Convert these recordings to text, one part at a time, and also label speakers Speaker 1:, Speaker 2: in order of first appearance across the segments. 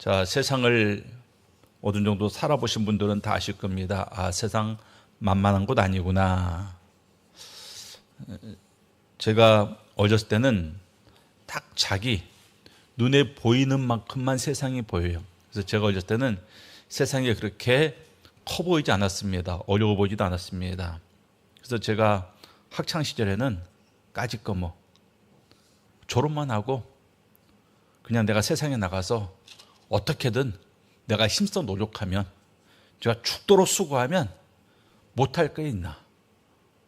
Speaker 1: 자, 세상을 어느 정도 살아보신 분들은 다 아실 겁니다. 아, 세상 만만한 곳 아니구나. 제가 어렸을 때는 딱 자기 눈에 보이는 만큼만 세상이 보여요. 그래서 제가 어렸을 때는 세상이 그렇게 커 보이지 않았습니다. 어려워 보이지도 않았습니다. 그래서 제가 학창 시절에는 까짓거 졸업만 하고 그냥 내가 세상에 나가서 어떻게든 내가 힘써 노력하면, 제가 죽도록 수고하면 못할 게 있나,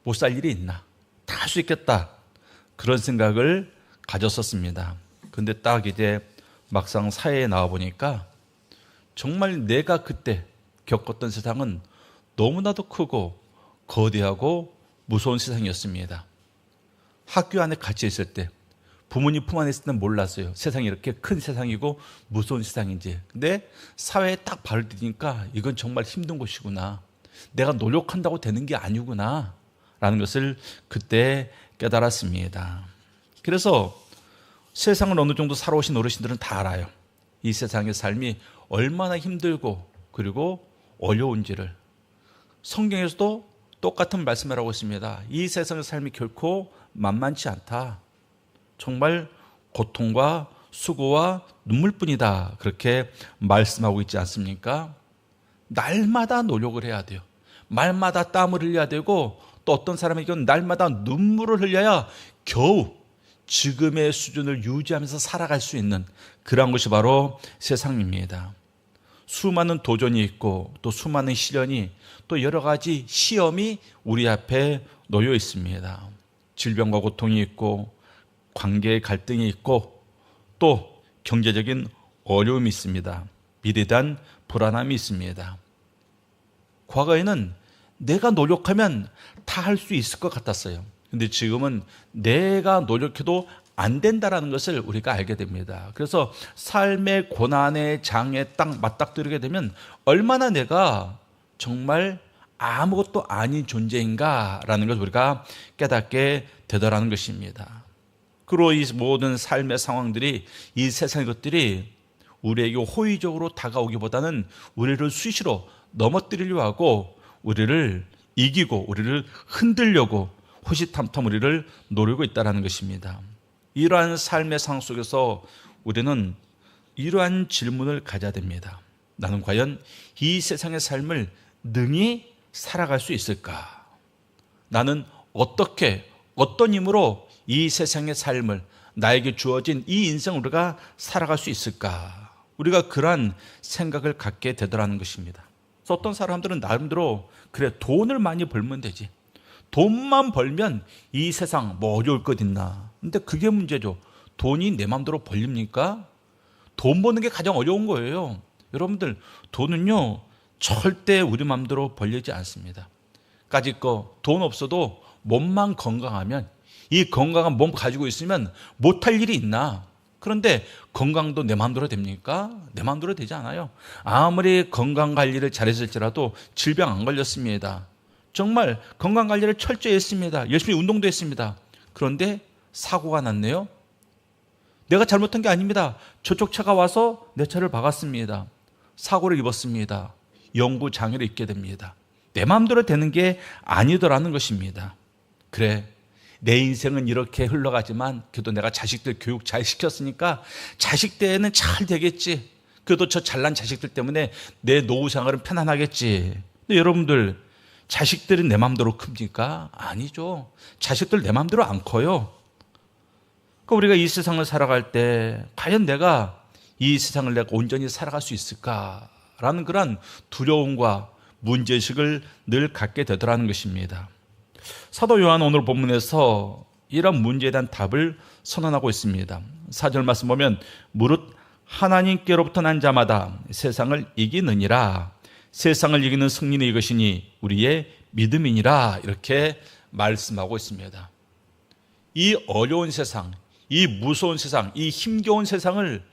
Speaker 1: 못 살 일이 있나, 다 할 수 있겠다, 그런 생각을 가졌었습니다. 근데 딱 이제 막상 사회에 나와 보니까 정말 내가 그때 겪었던 세상은 너무나도 크고 거대하고 무서운 세상이었습니다. 학교 안에 갇혀 있을 때, 부모님 품 안에 있을 때는 몰랐어요. 세상이 이렇게 큰 세상이고 무서운 세상인지. 근데 사회에 딱 발을 디디니까 이건 정말 힘든 곳이구나, 내가 노력한다고 되는 게 아니구나 라는 것을 그때 깨달았습니다. 그래서 세상을 어느 정도 살아오신 어르신들은 다 알아요. 이 세상의 삶이 얼마나 힘들고 그리고 어려운지를. 성경에서도 똑같은 말씀을 하고 있습니다. 이 세상의 삶이 결코 만만치 않다. 정말 고통과 수고와 눈물뿐이다, 그렇게 말씀하고 있지 않습니까? 날마다 노력을 해야 돼요. 말마다 땀을 흘려야 되고, 또 어떤 사람에게는 날마다 눈물을 흘려야 겨우 지금의 수준을 유지하면서 살아갈 수 있는 그런 것이 바로 세상입니다. 수많은 도전이 있고 또 수많은 시련이, 또 여러 가지 시험이 우리 앞에 놓여 있습니다. 질병과 고통이 있고, 관계의 갈등이 있고, 또 경제적인 어려움이 있습니다. 미래에 대한 불안함이 있습니다. 과거에는 내가 노력하면 다 할 수 있을 것 같았어요. 근데 지금은 내가 노력해도 안 된다라는 것을 우리가 알게 됩니다. 그래서 삶의 고난의 장에 딱 맞닥뜨리게 되면 얼마나 내가 정말 아무것도 아닌 존재인가라는 것을 우리가 깨닫게 되더라는 것입니다. 그리고 이 모든 삶의 상황들이, 이 세상의 것들이 우리에게 호의적으로 다가오기보다는 우리를 수시로 넘어뜨리려 하고, 우리를 이기고 우리를 흔들려고 호시탐탐 우리를 노리고 있다는 것입니다. 이러한 삶의 상황 속에서 우리는 이러한 질문을 가져야 됩니다. 나는 과연 이 세상의 삶을 능히 살아갈 수 있을까? 나는 어떻게, 어떤 힘으로 이 세상의 삶을, 나에게 주어진 이 인생을 우리가 살아갈 수 있을까? 우리가 그러한 생각을 갖게 되더라는 것입니다. 그래서 어떤 사람들은 나름대로, 그래, 돈을 많이 벌면 되지, 돈만 벌면 이 세상 어려울 것 있나. 근데 그게 문제죠. 돈이 내 마음대로 벌립니까? 돈 버는 게 가장 어려운 거예요. 여러분들, 돈은요 절대 우리 마음대로 벌리지 않습니다. 까짓거 돈 없어도 몸만 건강하면, 이 건강한 몸 가지고 있으면 못할 일이 있나? 그런데 건강도 내 마음대로 됩니까? 내 마음대로 되지 않아요. 아무리 건강관리를 잘했을지라도 질병 안 걸렸습니다. 정말 건강관리를 철저히 했습니다. 열심히 운동도 했습니다. 그런데 사고가 났네요. 내가 잘못한 게 아닙니다. 저쪽 차가 와서 내 차를 박았습니다. 사고를 입었습니다. 영구 장애를 입게 됩니다. 내 마음대로 되는 게 아니더라는 것입니다. 그래, 내 인생은 이렇게 흘러가지만 그래도 내가 자식들 교육 잘 시켰으니까 자식 때에는 잘 되겠지. 그래도 저 잘난 자식들 때문에 내 노후 생활은 편안하겠지. 근데 여러분들, 자식들이 내 마음대로 큽니까? 아니죠. 자식들 내 마음대로 안 커요. 그러니까 우리가 이 세상을 살아갈 때 과연 내가 이 세상을 내가 온전히 살아갈 수 있을까라는 그런 두려움과 문제의식을 늘 갖게 되더라는 것입니다. 사도 요한 오늘 본문에서 이런 문제에 대한 답을 선언하고 있습니다. 4절 말씀 보면, 무릇 하나님께로부터 난 자마다 세상을 이기느니라. 세상을 이기는 승리는 이것이니 우리의 믿음이니라. 이렇게 말씀하고 있습니다. 이 어려운 세상, 이 무서운 세상, 이 힘겨운 세상을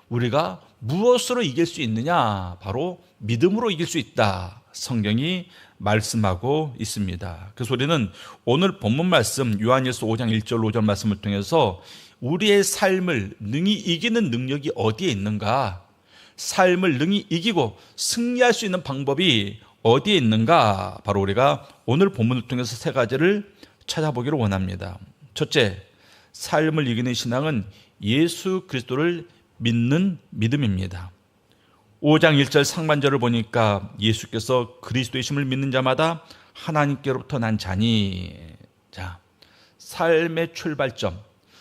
Speaker 1: 우리가 무엇으로 이길 수 있느냐? 바로 믿음으로 이길 수 있다, 성경이 말씀하고 있습니다. 그래서 우리는 오늘 본문 말씀 요한일서 5장 1절 5절 말씀을 통해서 우리의 삶을 능히 이기는 능력이 어디에 있는가, 삶을 능히 이기고 승리할 수 있는 방법이 어디에 있는가? 바로 우리가 오늘 본문을 통해서 세 가지를 찾아보기를 원합니다. 첫째, 삶을 이기는 신앙은 예수 그리스도를 믿는 믿음입니다. 5장 1절 상반절을 보니까 예수께서 그리스도이심을 믿는 자마다 하나님께로부터 난 자니. 자, 삶의 출발점,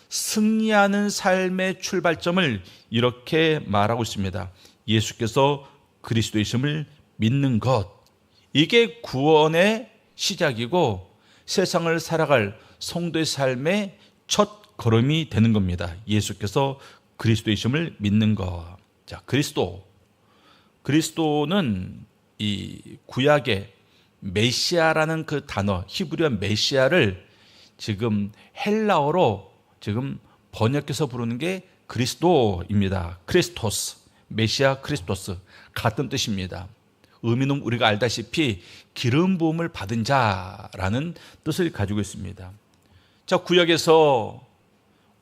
Speaker 1: 승리하는 삶의 출발점을 이렇게 말하고 있습니다. 예수께서 그리스도이심을 믿는 것. 이게 구원의 시작이고 세상을 살아갈 성도의 삶의 첫 걸음이 되는 겁니다. 예수께서 그리스도이심을 믿는 것. 자, 그리스도는 이 구약의 메시아라는 그 단어, 히브리어 메시아를 지금 헬라어로 지금 번역해서 부르는 게 그리스도입니다. 크리스토스, 메시아 크리스토스, 같은 뜻입니다. 의미는 우리가 알다시피 기름 부음을 받은 자라는 뜻을 가지고 있습니다. 자, 구약에서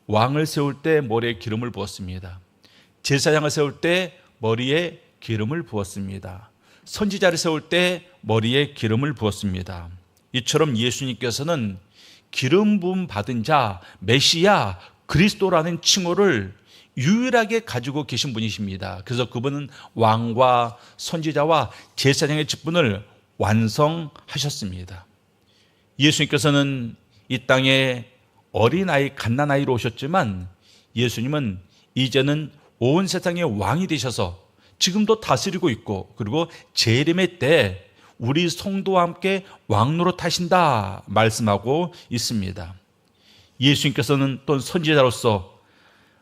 Speaker 1: 왕을 세울 때 머리에 기름을 부었습니다. 제사장을 세울 때 머리에 기름을 부었습니다. 선지자를 세울 때 머리에 기름을 부었습니다. 이처럼 예수님께서는 기름 부음 받은 자, 메시아, 그리스도라는 칭호를 유일하게 가지고 계신 분이십니다. 그래서 그분은 왕과 선지자와 제사장의 직분을 완성하셨습니다. 예수님께서는 이 땅에 어린아이, 갓난아이로 오셨지만 예수님은 이제는 온 세상의 왕이 되셔서 지금도 다스리고 있고, 그리고 재림의 때 우리 성도와 함께 왕노릇 하신다 말씀하고 있습니다. 예수님께서는 또 선지자로서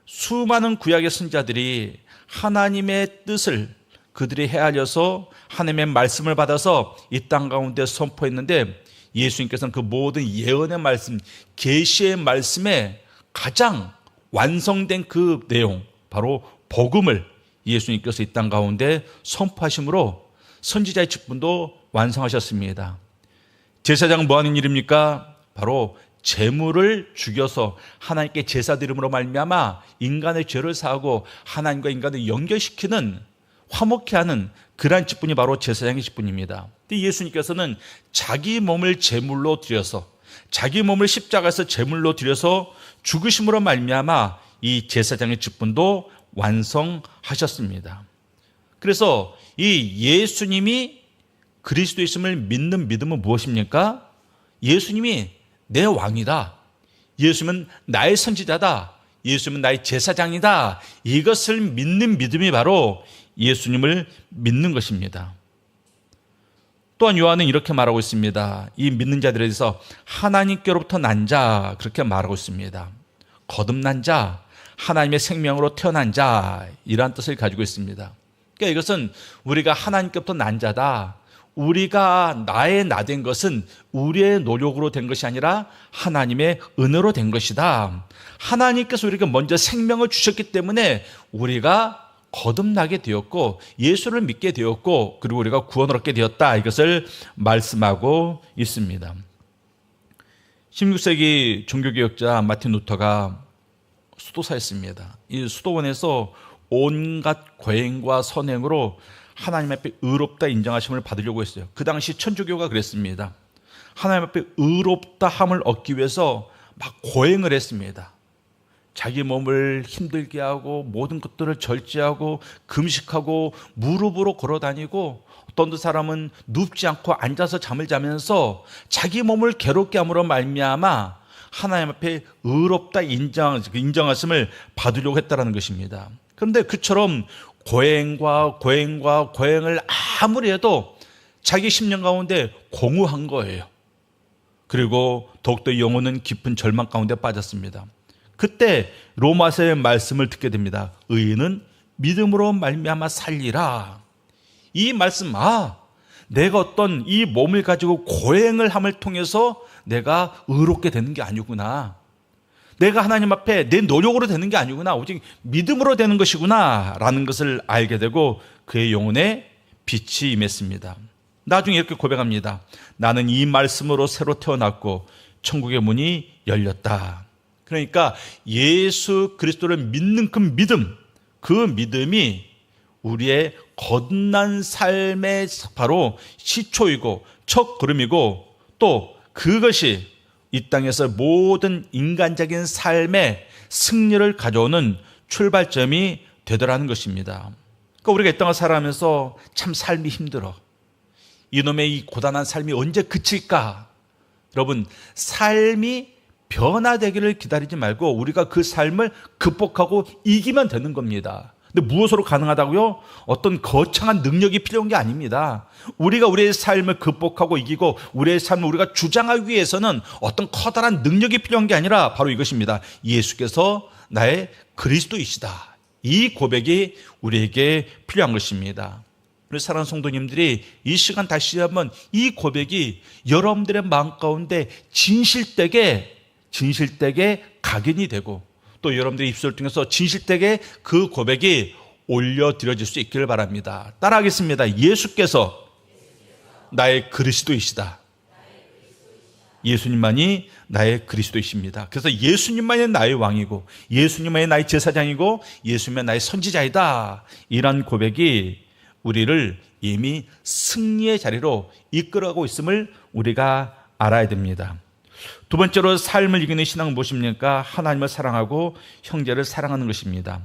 Speaker 1: 수많은 구약의 선지자들이 하나님의 뜻을 그들이 헤아려서 하나님의 말씀을 받아서 이 땅 가운데 선포했는데, 예수님께서는 그 모든 예언의 말씀, 계시의 말씀에 가장 완성된 그 내용, 바로 복음을 예수님께서 이 땅 가운데 선포하심으로 선지자의 직분도 완성하셨습니다. 제사장은 뭐 하는 일입니까? 바로 제물을 죽여서 하나님께 제사 드림으로 말미암아 인간의 죄를 사하고 하나님과 인간을 연결시키는, 화목케 하는 그러한 직분이 바로 제사장의 직분입니다. 근데 예수님께서는 자기 몸을 제물로 드려서, 자기 몸을 십자가에서 제물로 드려서 죽으심으로 말미암아 이 제사장의 직분도 완성하셨습니다. 그래서 이 예수님이 그리스도이심을 믿는 믿음은 무엇입니까? 예수님이 내 왕이다. 예수님은 나의 선지자다. 예수님은 나의 제사장이다. 이것을 믿는 믿음이 바로 예수님을 믿는 것입니다. 또한 요한은 이렇게 말하고 있습니다. 이 믿는 자들에 대해서 하나님께로부터 난 자, 그렇게 말하고 있습니다. 거듭난 자, 하나님의 생명으로 태어난 자, 이러한 뜻을 가지고 있습니다. 그러니까 이것은 우리가 하나님께로부터 난 자다. 우리가 나의 나 된 것은 우리의 노력으로 된 것이 아니라 하나님의 은혜로 된 것이다. 하나님께서 우리에게 먼저 생명을 주셨기 때문에 우리가 거듭나게 되었고 예수를 믿게 되었고, 그리고 우리가 구원을 얻게 되었다. 이것을 말씀하고 있습니다. 16세기 종교개혁자 마틴 루터가 수도사였습니다. 이 수도원에서 온갖 고행과 선행으로 하나님 앞에 의롭다 인정하심을 받으려고 했어요. 그 당시 천주교가 그랬습니다. 하나님 앞에 의롭다 함을 얻기 위해서 막 고행을 했습니다. 자기 몸을 힘들게 하고 모든 것들을 절제하고 금식하고 무릎으로 걸어다니고, 어떤 사람은 눕지 않고 앉아서 잠을 자면서 자기 몸을 괴롭게 함으로 말미암아 하나님 앞에 의롭다 인정하심을 받으려고 했다는 것입니다. 그런데 그처럼 고행과 고행을 아무리 해도 자기 심령 가운데 공허한 거예요. 그리고 더욱더 영혼은 깊은 절망 가운데 빠졌습니다. 그때 로마서의 말씀을 듣게 됩니다. 의인은 믿음으로 말미암아 살리라. 이 말씀, 내가 어떤 이 몸을 가지고 고행을 함을 통해서 내가 의롭게 되는 게 아니구나. 내가 하나님 앞에 내 노력으로 되는 게 아니구나. 오직 믿음으로 되는 것이구나 라는 것을 알게 되고 그의 영혼에 빛이 임했습니다. 나중에 이렇게 고백합니다. 나는 이 말씀으로 새로 태어났고 천국의 문이 열렸다. 그러니까 예수 그리스도를 믿는 그 믿음이 우리의 거듭난 삶의 바로 시초이고 첫 걸음이고, 또 그것이 이 땅에서 모든 인간적인 삶의 승리를 가져오는 출발점이 되더라는 것입니다. 그러니까 우리가 이 땅을 살아가면서 참 삶이 힘들어. 이놈의 이 고단한 삶이 언제 그칠까? 여러분, 삶이 변화되기를 기다리지 말고 우리가 그 삶을 극복하고 이기면 되는 겁니다. 근데 무엇으로 가능하다고요? 어떤 거창한 능력이 필요한 게 아닙니다. 우리가 우리의 삶을 극복하고 이기고 우리의 삶을 우리가 주장하기 위해서는 어떤 커다란 능력이 필요한 게 아니라 바로 이것입니다. 예수께서 나의 그리스도이시다. 이 고백이 우리에게 필요한 것입니다. 우리 사랑하는 성도님들이 이 시간 다시 한번 이 고백이 여러분들의 마음 가운데 진실되게 각인이 되고, 또 여러분들의 입술을 통해서 진실되게 그 고백이 올려드려질 수 있기를 바랍니다. 따라하겠습니다. 예수께서 나의 그리스도이시다. 예수님만이 나의 그리스도이십니다. 그래서 예수님만이 나의 왕이고, 예수님만이 나의 제사장이고, 예수님만이 나의 선지자이다. 이런 고백이 우리를 이미 승리의 자리로 이끌어가고 있음을 우리가 알아야 됩니다. 두 번째로 삶을 이기는 신앙은 무엇입니까? 하나님을 사랑하고 형제를 사랑하는 것입니다.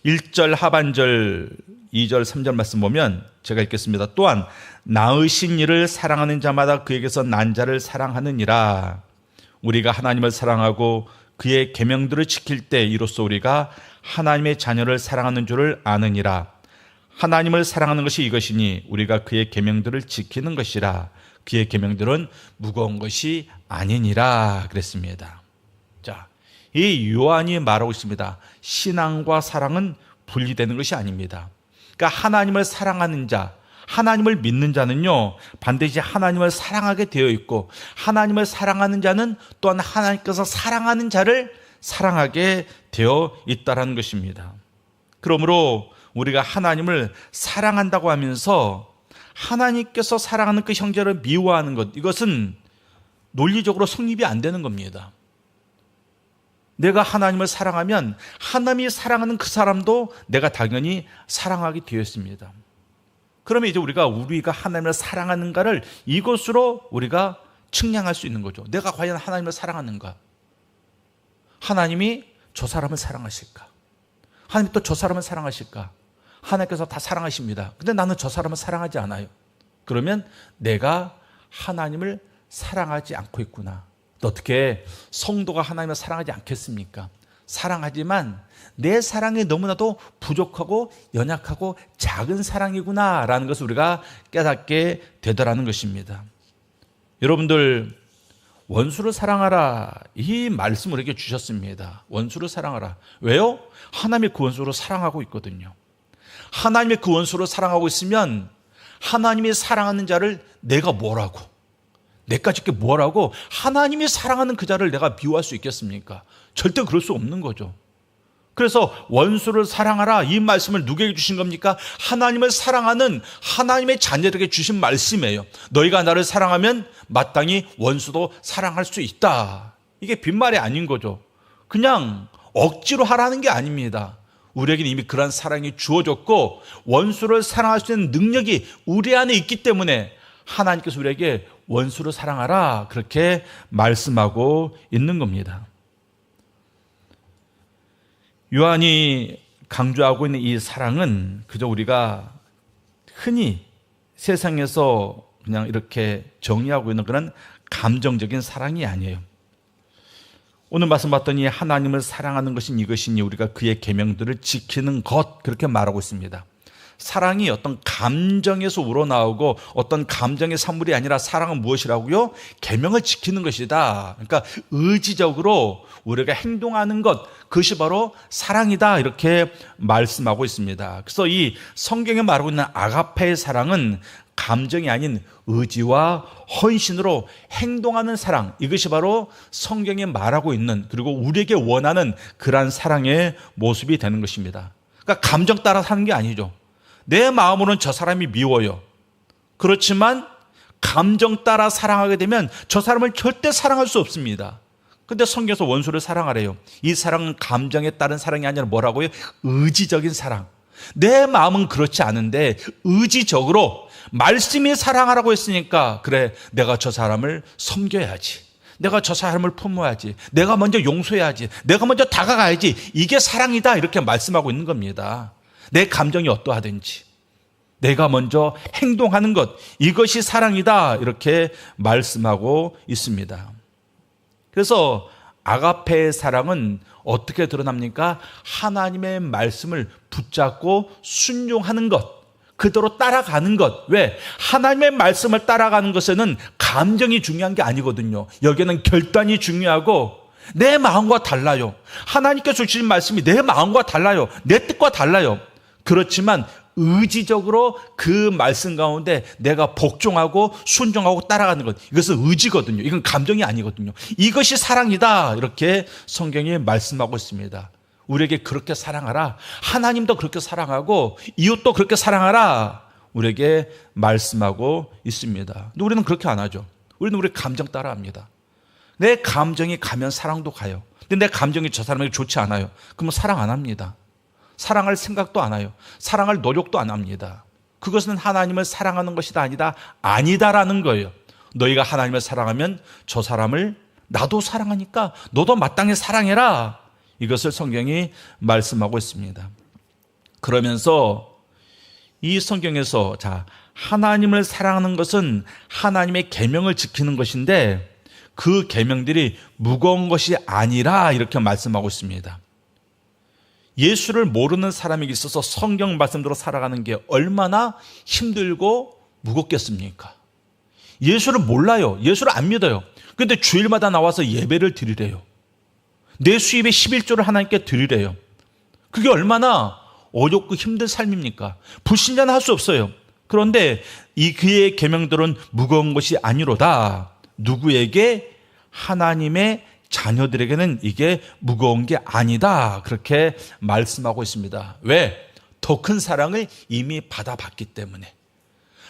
Speaker 1: 1절 하반절 2절 3절 말씀 보면 제가 읽겠습니다. 또한 낳으신 이를 사랑하는 자마다 그에게서 난 자를 사랑하느니라. 우리가 하나님을 사랑하고 그의 계명들을 지킬 때 이로써 우리가 하나님의 자녀를 사랑하는 줄을 아느니라. 하나님을 사랑하는 것이 이것이니 우리가 그의 계명들을 지키는 것이라. 그의 계명들은 무거운 것이 아니니라 그랬습니다. 자, 이 요한이 말하고 있습니다. 신앙과 사랑은 분리되는 것이 아닙니다. 그러니까 하나님을 사랑하는 자, 하나님을 믿는 자는요, 반드시 하나님을 사랑하게 되어 있고, 하나님을 사랑하는 자는 또한 하나님께서 사랑하는 자를 사랑하게 되어 있다는 것입니다. 그러므로 우리가 하나님을 사랑한다고 하면서 하나님께서 사랑하는 그 형제를 미워하는 것, 이것은 논리적으로 성립이 안 되는 겁니다. 내가 하나님을 사랑하면 하나님이 사랑하는 그 사람도 내가 당연히 사랑하게 되어 있습니다. 그러면 이제 우리가 하나님을 사랑하는가를 이것으로 우리가 측량할 수 있는 거죠. 내가 과연 하나님을 사랑하는가? 하나님이 저 사람을 사랑하실까? 하나님이 또 저 사람을 사랑하실까? 하나님께서 다 사랑하십니다. 근데 나는 저 사람을 사랑하지 않아요. 그러면 내가 하나님을 사랑하지 않고 있구나. 어떻게 성도가 하나님을 사랑하지 않겠습니까? 사랑하지만 내 사랑이 너무나도 부족하고 연약하고 작은 사랑이구나 라는 것을 우리가 깨닫게 되더라는 것입니다. 여러분들, 원수를 사랑하라, 이 말씀을 우리에게 주셨습니다. 원수를 사랑하라. 왜요? 하나님이 그 원수를 사랑하고 있거든요. 하나님이 그 원수를 사랑하고 있으면 하나님이 사랑하는 자를 내가 뭐라고, 내까지 게 뭐라고 하나님이 사랑하는 그 자를 내가 미워할 수 있겠습니까? 절대 그럴 수 없는 거죠. 그래서 원수를 사랑하라, 이 말씀을 누구에게 주신 겁니까? 하나님을 사랑하는 하나님의 자녀들에게 주신 말씀이에요. 너희가 나를 사랑하면 마땅히 원수도 사랑할 수 있다. 이게 빈말이 아닌 거죠. 그냥 억지로 하라는 게 아닙니다. 우리에게는 이미 그런 사랑이 주어졌고 원수를 사랑할 수 있는 능력이 우리 안에 있기 때문에 하나님께서 우리에게 원수를 사랑하라 그렇게 말씀하고 있는 겁니다. 요한이 강조하고 있는 이 사랑은 그저 우리가 흔히 세상에서 그냥 이렇게 정의하고 있는 그런 감정적인 사랑이 아니에요. 오늘 말씀 봤더니 하나님을 사랑하는 것은 이것이니 우리가 그의 계명들을 지키는 것, 그렇게 말하고 있습니다. 사랑이 어떤 감정에서 우러나오고 어떤 감정의 산물이 아니라 사랑은 무엇이라고요? 계명을 지키는 것이다. 그러니까 의지적으로 우리가 행동하는 것, 그것이 바로 사랑이다, 이렇게 말씀하고 있습니다. 그래서 이 성경에 말하고 있는 아가페의 사랑은 감정이 아닌 의지와 헌신으로 행동하는 사랑, 이것이 바로 성경에 말하고 있는, 그리고 우리에게 원하는 그러한 사랑의 모습이 되는 것입니다. 그러니까 감정 따라 사는 게 아니죠. 내 마음으로는 저 사람이 미워요. 그렇지만 감정 따라 사랑하게 되면 저 사람을 절대 사랑할 수 없습니다. 근데 성경에서 원수를 사랑하래요. 이 사랑은 감정에 따른 사랑이 아니라 뭐라고요? 의지적인 사랑. 내 마음은 그렇지 않은데 의지적으로 말씀이 사랑하라고 했으니까 그래, 내가 저 사람을 섬겨야지, 내가 저 사람을 품어야지, 내가 먼저 용서해야지, 내가 먼저 다가가야지, 이게 사랑이다 이렇게 말씀하고 있는 겁니다. 내 감정이 어떠하든지 내가 먼저 행동하는 것, 이것이 사랑이다 이렇게 말씀하고 있습니다. 그래서 아가페의 사랑은 어떻게 드러납니까? 하나님의 말씀을 붙잡고 순종하는 것, 그대로 따라가는 것. 왜? 하나님의 말씀을 따라가는 것에는 감정이 중요한 게 아니거든요. 여기는 결단이 중요하고 내 마음과 달라요. 하나님께서 주신 말씀이 내 마음과 달라요. 내 뜻과 달라요. 그렇지만 의지적으로 그 말씀 가운데 내가 복종하고 순종하고 따라가는 것, 이것은 의지거든요. 이건 감정이 아니거든요. 이것이 사랑이다 이렇게 성경이 말씀하고 있습니다. 우리에게 그렇게 사랑하라, 하나님도 그렇게 사랑하고 이웃도 그렇게 사랑하라 우리에게 말씀하고 있습니다. 근데 우리는 그렇게 안 하죠. 우리는 우리 감정 따라합니다. 내 감정이 가면 사랑도 가요. 근데 내 감정이 저 사람에게 좋지 않아요. 그러면 사랑 안 합니다. 사랑할 생각도 안 해요. 사랑할 노력도 안 합니다. 그것은 하나님을 사랑하는 것이다 아니다라는 거예요. 너희가 하나님을 사랑하면 저 사람을 나도 사랑하니까 너도 마땅히 사랑해라, 이것을 성경이 말씀하고 있습니다. 그러면서 이 성경에서 하나님을 사랑하는 것은 하나님의 계명을 지키는 것인데 그 계명들이 무거운 것이 아니라 이렇게 말씀하고 있습니다. 예수를 모르는 사람에게 있어서 성경 말씀대로 살아가는 게 얼마나 힘들고 무겁겠습니까? 예수를 몰라요. 예수를 안 믿어요. 그런데 주일마다 나와서 예배를 드리래요. 내 수입의 11조를 하나님께 드리래요. 그게 얼마나 어렵고 힘든 삶입니까? 불신자는 할 수 없어요. 그런데 이 그의 계명들은 무거운 것이 아니로다. 누구에게? 하나님의 자녀들에게는 이게 무거운 게 아니다, 그렇게 말씀하고 있습니다. 왜? 더 큰 사랑을 이미 받아봤기 때문에.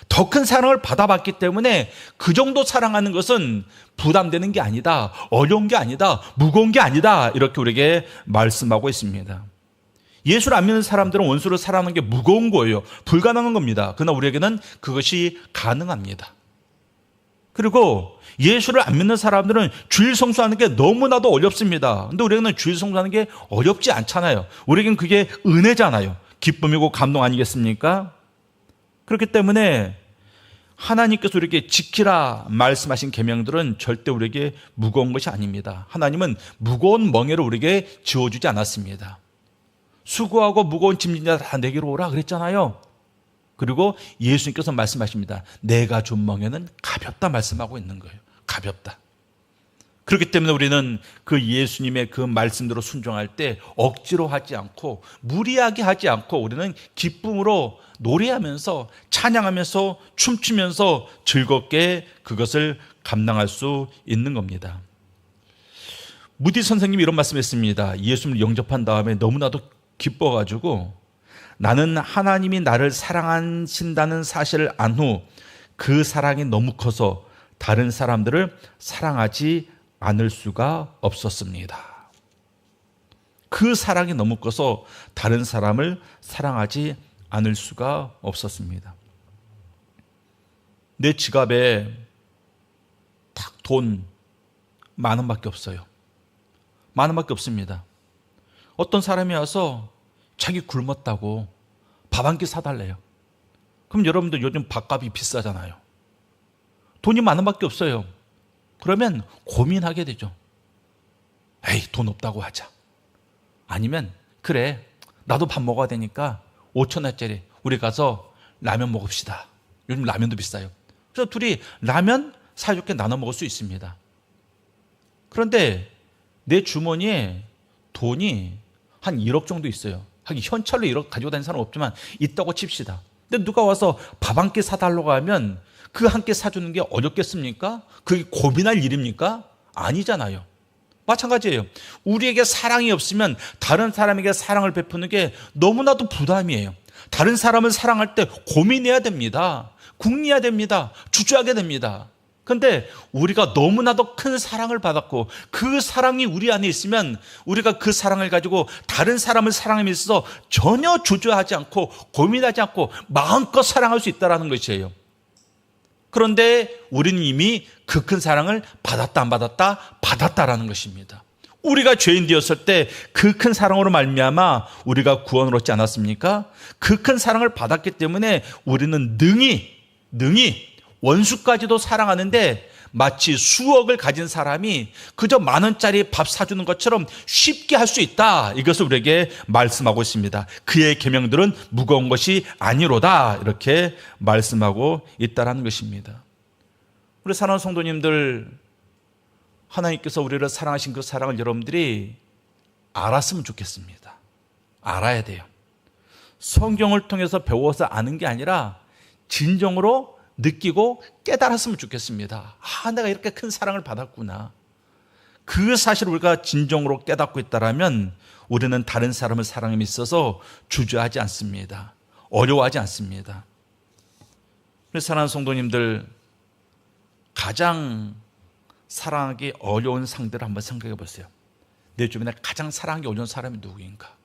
Speaker 1: 더 큰 사랑을 받아봤기 때문에 그 정도 사랑하는 것은 부담되는 게 아니다, 어려운 게 아니다, 무거운 게 아니다, 이렇게 우리에게 말씀하고 있습니다. 예수를 안 믿는 사람들은 원수를 사랑하는 게 무거운 거예요. 불가능한 겁니다. 그러나 우리에게는 그것이 가능합니다. 그리고 예수를 안 믿는 사람들은 주일 성수하는 게 너무나도 어렵습니다. 근데 우리에게는 주일 성수하는 게 어렵지 않잖아요. 우리에게는 그게 은혜잖아요. 기쁨이고 감동 아니겠습니까? 그렇기 때문에 하나님께서 우리에게 지키라 말씀하신 계명들은 절대 우리에게 무거운 것이 아닙니다. 하나님은 무거운 멍에를 우리에게 지어주지 않았습니다. 수고하고 무거운 짐진 자 다 내게로 오라 그랬잖아요. 그리고 예수님께서 말씀하십니다. 내가 준 멍에는 가볍다 말씀하고 있는 거예요. 가볍다. 그렇기 때문에 우리는 그 예수님의 그 말씀대로 순종할 때 억지로 하지 않고 무리하게 하지 않고 우리는 기쁨으로 노래하면서 찬양하면서 춤추면서 즐겁게 그것을 감당할 수 있는 겁니다. 무디 선생님이 이런 말씀했습니다. 예수님을 영접한 다음에 너무나도 기뻐가지고 나는 하나님이 나를 사랑하신다는 사실을 안 후 그 사랑이 너무 커서 다른 사람들을 사랑하지 않을 수가 없었습니다. 그 사랑이 너무 커서 다른 사람을 사랑하지 않을 수가 없었습니다. 내 지갑에 딱 돈 10,000원밖에 없어요. 10,000원밖에 없습니다. 어떤 사람이 와서 자기 굶었다고 밥 한 끼 사달래요. 그럼 여러분들 요즘 밥값이 비싸잖아요. 돈이 10,000원밖에 없어요. 그러면 고민하게 되죠. 에이, 돈 없다고 하자. 아니면 그래, 나도 밥 먹어야 되니까 5,000원짜리 우리 가서 라면 먹읍시다. 요즘 라면도 비싸요. 그래서 둘이 라면 사이좋게 나눠 먹을 수 있습니다. 그런데 내 주머니에 돈이 한 1억 정도 있어요. 하긴 현찰로 1억 가지고 다니는 사람은 없지만 있다고 칩시다. 근데 누가 와서 밥 한 끼 사달라고 하면 그 한 끼 사주는 게 어렵겠습니까? 그게 고민할 일입니까? 아니잖아요. 마찬가지예요. 우리에게 사랑이 없으면 다른 사람에게 사랑을 베푸는 게 너무나도 부담이에요. 다른 사람을 사랑할 때 고민해야 됩니다. 궁리해야 됩니다. 주저하게 됩니다. 근데 우리가 너무나도 큰 사랑을 받았고 그 사랑이 우리 안에 있으면 우리가 그 사랑을 가지고 다른 사람을 사랑함에 있어서 전혀 주저하지 않고 고민하지 않고 마음껏 사랑할 수 있다는 것이에요. 그런데 우리는 이미 그 큰 사랑을 받았다 안 받았다? 받았다라는 것입니다. 우리가 죄인 되었을 때 그 큰 사랑으로 말미암아 우리가 구원을 얻지 않았습니까? 그 큰 사랑을 받았기 때문에 우리는 능히 원수까지도 사랑하는데 마치 수억을 가진 사람이 그저 10,000원짜리 밥 사주는 것처럼 쉽게 할 수 있다. 이것을 우리에게 말씀하고 있습니다. 그의 계명들은 무거운 것이 아니로다. 이렇게 말씀하고 있다는 것입니다. 우리 사랑하는 성도님들, 하나님께서 우리를 사랑하신 그 사랑을 여러분들이 알았으면 좋겠습니다. 알아야 돼요. 성경을 통해서 배워서 아는 게 아니라 진정으로 느끼고 깨달았으면 좋겠습니다. 내가 이렇게 큰 사랑을 받았구나. 그 사실을 우리가 진정으로 깨닫고 있다면 우리는 다른 사람을 사랑함에 있어서 주저하지 않습니다. 어려워하지 않습니다. 그래서 사랑하는 성도님들, 가장 사랑하기 어려운 상대를 한번 생각해 보세요. 내 주변에 가장 사랑하기 어려운 사람이 누구인가?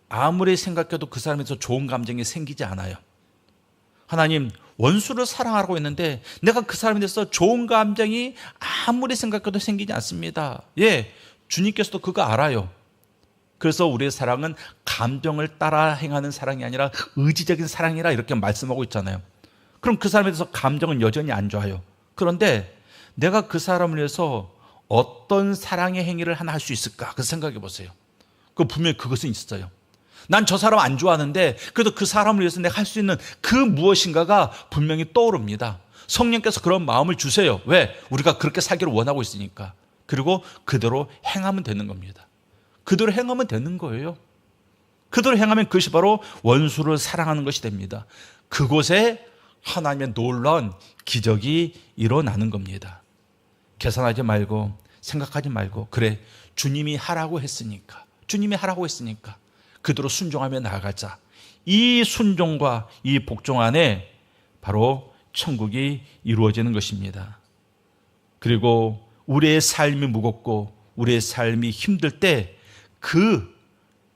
Speaker 1: 아무리 생각해도 그 사람에서 좋은 감정이 생기지 않아요. 하나님, 원수를 사랑하라고 했는데 내가 그 사람에 대해서 좋은 감정이 아무리 생각해도 생기지 않습니다. 주님께서도 그거 알아요. 그래서 우리의 사랑은 감정을 따라 행하는 사랑이 아니라 의지적인 사랑이라 이렇게 말씀하고 있잖아요. 그럼 그 사람에 대해서 감정은 여전히 안 좋아요. 그런데 내가 그 사람을 위해서 어떤 사랑의 행위를 하나 할 수 있을까? 그 생각해 보세요. 분명히 그것은 있어요. 난 저 사람 안 좋아하는데 그래도 그 사람을 위해서 내가 할 수 있는 그 무엇인가가 분명히 떠오릅니다. 성령께서 그런 마음을 주세요. 왜? 우리가 그렇게 살기를 원하고 있으니까. 그리고 그대로 행하면 되는 겁니다. 그대로 행하면 되는 거예요. 그대로 행하면 그것이 바로 원수를 사랑하는 것이 됩니다. 그곳에 하나님의 놀라운 기적이 일어나는 겁니다. 계산하지 말고 생각하지 말고 그래, 주님이 하라고 했으니까 그대로 순종하며 나아가자. 이 순종과 이 복종 안에 바로 천국이 이루어지는 것입니다. 그리고 우리의 삶이 무겁고 우리의 삶이 힘들 때 그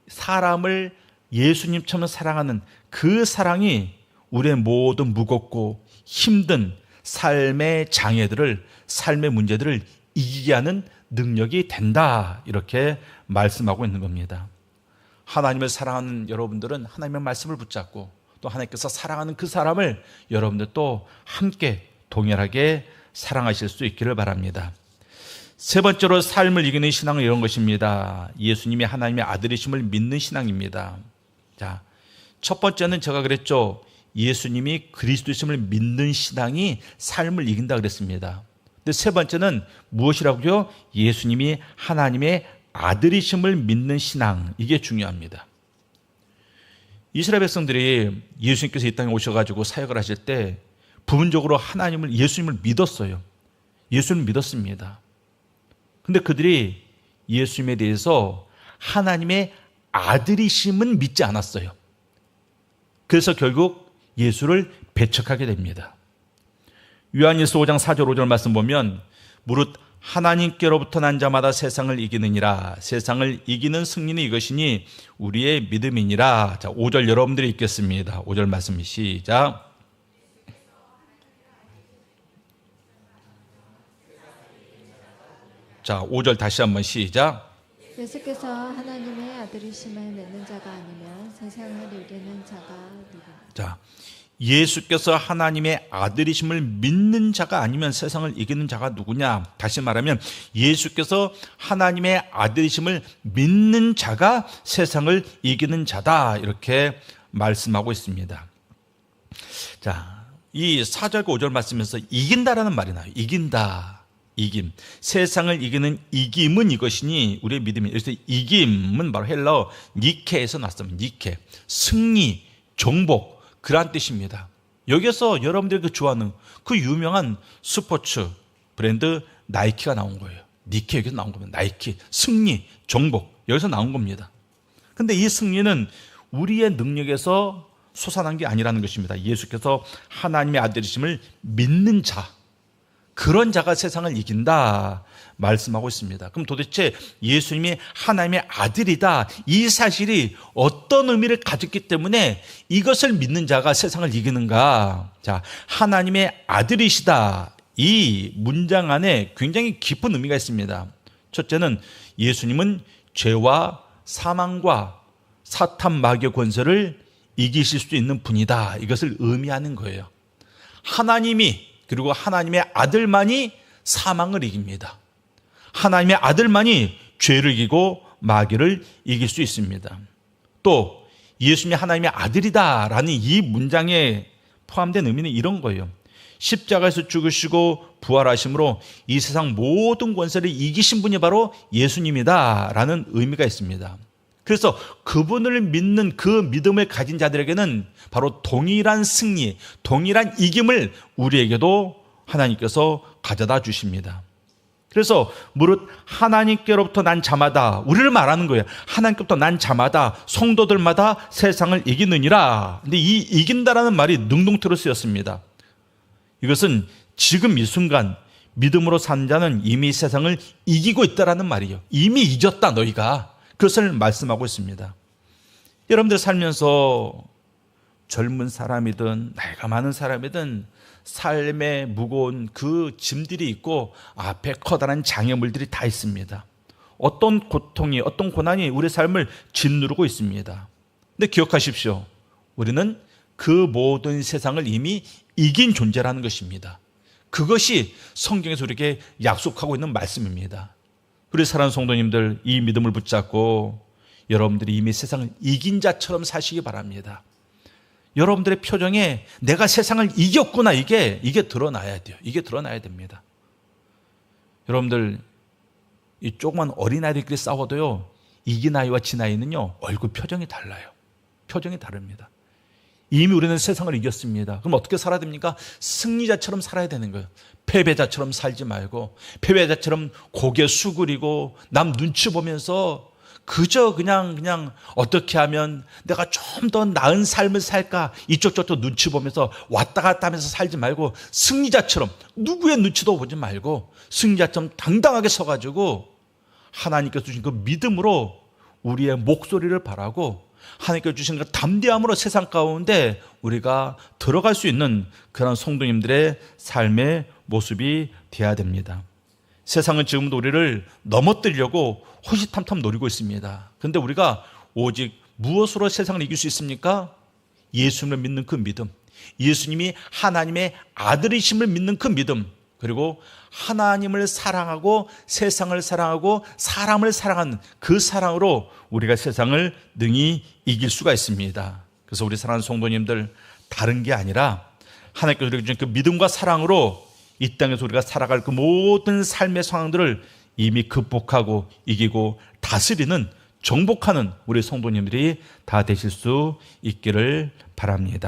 Speaker 1: 사람을 예수님처럼 사랑하는 그 사랑이 우리의 모든 무겁고 힘든 삶의 장애들을, 삶의 문제들을 이기게 하는 능력이 된다. 이렇게 말씀하고 있는 겁니다. 하나님을 사랑하는 여러분들은 하나님의 말씀을 붙잡고 또 하나님께서 사랑하는 그 사람을 여러분들 또 함께 동일하게 사랑하실 수 있기를 바랍니다. 세 번째로 삶을 이기는 신앙은 이런 것입니다. 예수님이 하나님의 아들이심을 믿는 신앙입니다. 자, 첫 번째는 제가 그랬죠. 예수님이 그리스도이심을 믿는 신앙이 삶을 이긴다 그랬습니다. 근데 세 번째는 무엇이라고요? 예수님이 하나님의 아들이심을 믿는 신앙. 이게 중요합니다. 이스라엘 백성들이 예수님께서 이 땅에 오셔가지고 사역을 하실 때 부분적으로 예수님을 믿었어요. 예수님을 믿었습니다. 근데 그들이 예수님에 대해서 하나님의 아들이심은 믿지 않았어요. 그래서 결국 예수를 배척하게 됩니다. 요한일서 5장 4절 5절 말씀 보면 무릇 하나님께로부터 난 자마다 세상을 이기느니라. 세상을 이기는 승리는 이것이니 우리의 믿음이니라. 자, 5절 여러분들이 읽겠습니다. 5절 말씀 시작. 자, 5절 다시 한번 시작.
Speaker 2: 예수께서 하나님의 아들이심을 믿는 자가 아니면 세상을 이기는 자가 누구냐.
Speaker 1: 자, 예수께서 하나님의 아들이심을 믿는 자가 아니면 세상을 이기는 자가 누구냐? 다시 말하면 예수께서 하나님의 아들이심을 믿는 자가 세상을 이기는 자다. 이렇게 말씀하고 있습니다. 자, 이 4절과 5절 말씀에서 이긴다라는 말이 나와요. 이긴다. 이김. 세상을 이기는 이김은 이것이니 우리의 믿음이. 그래서 이김은 바로 헬라어 니케에서 났습니다. 니케. 승리, 정복. 그런 뜻입니다. 여기서 여러분들이 좋아하는 그 유명한 스포츠 브랜드 나이키가 나온 거예요. 니케 여기서 나온 겁니다. 나이키, 승리, 정복 여기서 나온 겁니다. 근데 이 승리는 우리의 능력에서 솟아난 게 아니라는 것입니다. 예수께서 하나님의 아들이심을 믿는 자, 그런 자가 세상을 이긴다 말씀하고 있습니다. 그럼 도대체 예수님이 하나님의 아들이다, 이 사실이 어떤 의미를 가졌기 때문에 이것을 믿는 자가 세상을 이기는가? 자, 하나님의 아들이시다, 이 문장 안에 굉장히 깊은 의미가 있습니다. 첫째는 예수님은 죄와 사망과 사탄 마귀의 권세를 이기실 수 있는 분이다, 이것을 의미하는 거예요. 하나님이, 그리고 하나님의 아들만이 사망을 이깁니다. 하나님의 아들만이 죄를 이기고 마귀를 이길 수 있습니다. 또 예수님이 하나님의 아들이다라는 이 문장에 포함된 의미는 이런 거예요. 십자가에서 죽으시고 부활하심으로 이 세상 모든 권세를 이기신 분이 바로 예수님이다라는 의미가 있습니다. 그래서 그분을 믿는 그 믿음을 가진 자들에게는 바로 동일한 승리, 동일한 이김을 우리에게도 하나님께서 가져다 주십니다. 그래서 무릇 하나님께로부터 난 자마다, 우리를 말하는 거예요. 하나님께로부터 난 자마다 성도들마다 세상을 이기느니라. 근데 이 이긴다라는 말이 능동태로 쓰였습니다. 이것은 지금 이 순간 믿음으로 산 자는 이미 세상을 이기고 있다라는 말이에요. 이미 이겼다 너희가. 그것을 말씀하고 있습니다. 여러분들 살면서 젊은 사람이든 나이가 많은 사람이든 삶에 무거운 그 짐들이 있고 앞에 커다란 장애물들이 다 있습니다. 어떤 고통이, 어떤 고난이 우리 삶을 짓누르고 있습니다. 근데 기억하십시오. 우리는 그 모든 세상을 이미 이긴 존재라는 것입니다. 그것이 성경에서 우리에게 약속하고 있는 말씀입니다. 우리 사랑하는 성도님들, 이 믿음을 붙잡고 여러분들이 이미 세상을 이긴 자처럼 사시기 바랍니다. 여러분들의 표정에 내가 세상을 이겼구나, 이게 드러나야 돼요. 이게 드러나야 됩니다. 여러분들, 이 조그만 어린아이들끼리 싸워도요, 이긴 아이와 진 아이는요, 얼굴 표정이 달라요. 표정이 다릅니다. 이미 우리는 세상을 이겼습니다. 그럼 어떻게 살아야 됩니까? 승리자처럼 살아야 되는 거예요. 패배자처럼 살지 말고, 패배자처럼 고개 수그리고 남 눈치 보면서 그저 그냥 어떻게 하면 내가 좀 더 나은 삶을 살까, 이쪽 저쪽 눈치 보면서 왔다 갔다 하면서 살지 말고, 승리자처럼 누구의 눈치도 보지 말고 승리자처럼 당당하게 서가지고 하나님께서 주신 그 믿음으로 우리의 목소리를 바라고 하나님께서 주신 그 담대함으로 세상 가운데 우리가 들어갈 수 있는 그런 성도님들의 삶의 모습이 되어야 됩니다. 세상은 지금도 우리를 넘어뜨리려고 호시탐탐 노리고 있습니다. 그런데 우리가 오직 무엇으로 세상을 이길 수 있습니까? 예수님을 믿는 그 믿음, 예수님이 하나님의 아들이심을 믿는 그 믿음, 그리고 하나님을 사랑하고 세상을 사랑하고 사람을 사랑하는 그 사랑으로 우리가 세상을 능히 이길 수가 있습니다. 그래서 우리 사랑하는 성도님들, 다른 게 아니라 하나님께서 우리에게 주신 그 믿음과 사랑으로 이 땅에서 우리가 살아갈 그 모든 삶의 상황들을 이미 극복하고 이기고 다스리는, 정복하는 우리 성도님들이 다 되실 수 있기를 바랍니다.